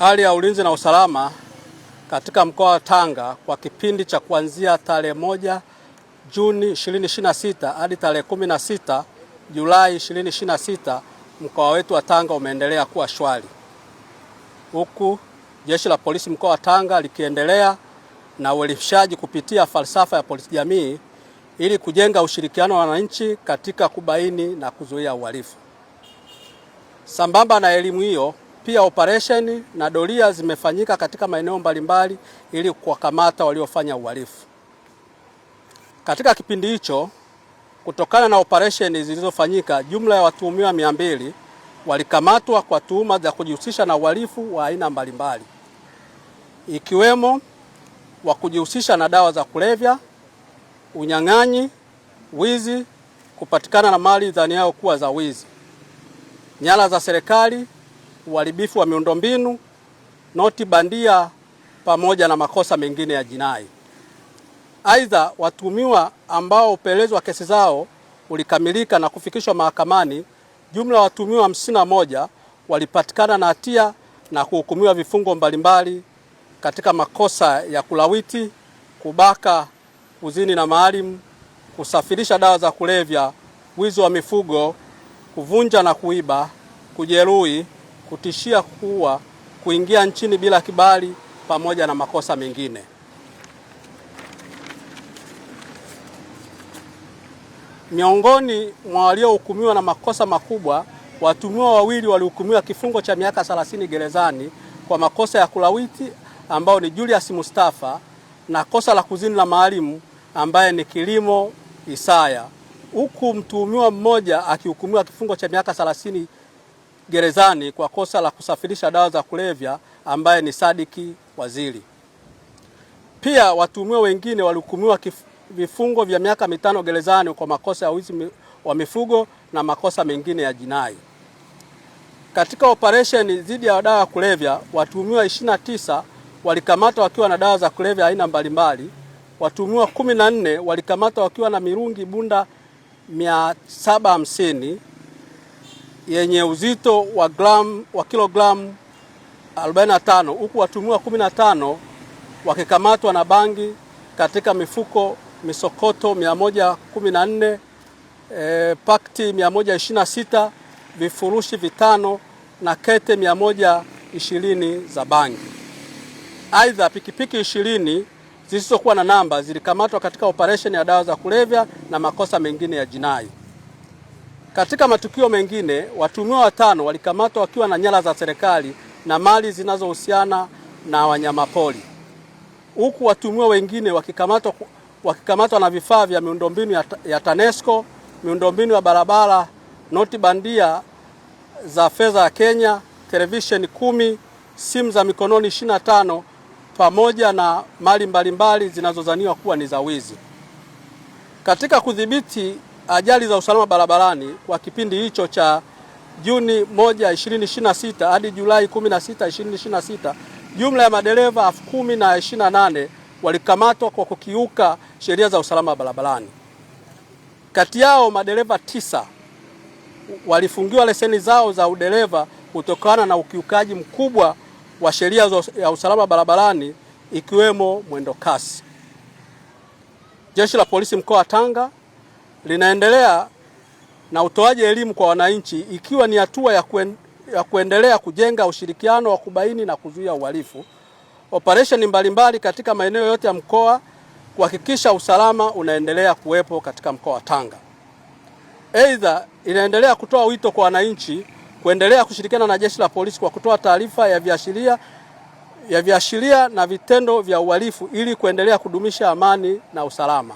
Hali ya ulinzi na usalama katika mkoa wa Tanga kwa kipindi cha kuanzia tarehe 1 Juni 2026 hadi tarehe 16 Julai 2026, mkoa wetu wa Tanga umeendelea kuwa shwari, huku Jeshi la Polisi mkoa wa Tanga likiendelea na uelimishaji kupitia falsafa ya polisi jamii ili kujenga ushirikiano wa wananchi katika kubaini na kuzuia uhalifu. Sambamba na elimu hiyo, pia operesheni na doria zimefanyika katika maeneo mbalimbali ili kuwakamata waliofanya uhalifu. Katika kipindi hicho, kutokana na operesheni zilizofanyika, jumla ya watuhumiwa 200 walikamatwa kwa tuhuma za kujihusisha na uhalifu wa aina mbalimbali, ikiwemo wa kujihusisha na dawa za kulevya, unyang'anyi, wizi, kupatikana na mali dhaniao kuwa za wizi, nyara za serikali, uharibifu wa miundombinu, noti bandia pamoja na makosa mengine ya jinai. Aidha, watuhumiwa ambao upelelezi wa kesi zao ulikamilika na kufikishwa mahakamani, jumla watuhumiwa 51 walipatikana na hatia na kuhukumiwa vifungo mbalimbali katika makosa ya kulawiti, kubaka, kuzini na maalim, kusafirisha dawa za kulevya, wizi wa mifugo, kuvunja na kuiba, kujeruhi, kutishia kuua, kuingia nchini bila kibali pamoja na makosa mengine. Miongoni mwa waliohukumiwa na makosa makubwa, watuhumiwa 2 walihukumiwa kifungo cha miaka 30 gerezani kwa makosa ya kulawiti ambao ni Julius Mustafa na kosa la kuzini na maalim ambaye ni Kilimo Isaya, huku mtuhumiwa mmoja akihukumiwa kifungo cha miaka 30 gerezani kwa kosa la kusafirisha dawa za kulevya ambaye ni Sadiki Waziri. Pia watuhumiwa wengine walihukumiwa vifungo vya miaka 5 gerezani kwa makosa ya wizi wa mifugo na makosa mengine ya jinai. Katika operesheni dhidi ya dawa ya kulevya, watuhumiwa 29 walikamatwa wakiwa na dawa za kulevya aina mbalimbali. Watuhumiwa 14 walikamatwa wakiwa na mirungi bunda 750 yenye uzito wa kilogramu 45, huku watuhumiwa 15 wakikamatwa na bangi katika mifuko misokoto 114, pakti 126, vifurushi 5 na kete 120 za bangi. Aidha, pikipiki 20 zisizokuwa na namba zilikamatwa katika operesheni ya dawa za kulevya na makosa mengine ya jinai. Katika matukio mengine, watuhumiwa 5 walikamatwa wakiwa na nyara za serikali na mali zinazohusiana na wanyamapori, huku watuhumiwa wengine wakikamatwa na vifaa vya miundombinu ya TANESCO, miundombinu ya barabara, noti bandia za fedha ya Kenya, televisheni 10, simu za mikononi 25 pamoja na mali mbalimbali zinazozaniwa kuwa ni za wizi. Katika kudhibiti ajali za usalama barabarani kwa kipindi hicho cha Juni 1, 2026 hadi Julai 16, 2026, jumla ya madereva 10,028 walikamatwa kwa kukiuka sheria za usalama barabarani. Kati yao madereva 9 walifungiwa leseni zao za udereva kutokana na ukiukaji mkubwa wa sheria ya usalama barabarani ikiwemo mwendo kasi. Jeshi la Polisi mkoa wa Tanga linaendelea na utoaji elimu kwa wananchi ikiwa ni hatua ya kuendelea kujenga ushirikiano wa kubaini na kuzuia uhalifu. Operesheni mbalimbali katika maeneo yote ya mkoa kuhakikisha usalama unaendelea kuwepo katika mkoa wa Tanga. Aidha, inaendelea kutoa wito kwa wananchi kuendelea kushirikiana na Jeshi la Polisi kwa kutoa taarifa ya viashiria na vitendo vya uhalifu ili kuendelea kudumisha amani na usalama.